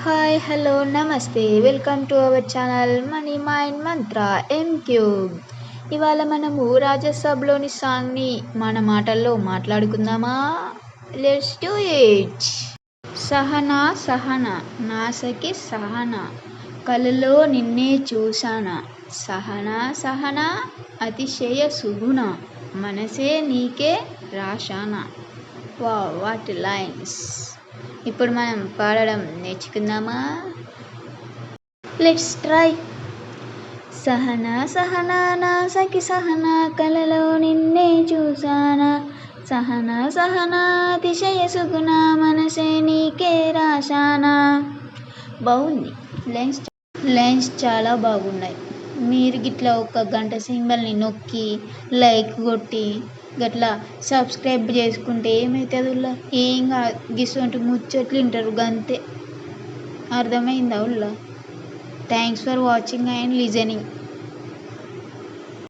Hi hello నమస్తే welcome to our channel money mind mantra cube. ఇవాళ మనము రాజసభలోని సాంగ్ని మన మాటల్లో మాట్లాడుకుందామా? Let's do it. సహనా సహనా నాసకి సహనా కలలో నిన్నే చూసానా, సహనా సహనా అతిశయ సుగుణ మనసే నీకే రాశానా. What lines. ఇప్పుడు మనం పాడడం నేర్చుకుందామా? Let's try. సహనా సహనా నా సఖి సహనా కలలో నిన్నే చూసానా, సహనా సహనా అతిశయ సుగుణ మనసే నీకే రాశానా. బాగుంది. లైన్స్ చాలా బాగున్నాయి. మీరు గిట్లా ఒక గంట సింబల్ని నొక్కి లైక్ కొట్టి గట్లా సబ్స్క్రైబ్ చేసుకుంటే ఏమవుతుంది? ఏం కాదు, గిసొంటి ముచ్చట్లు వింటారు గంతే. అర్థమైందా? Thanks for watching and listening.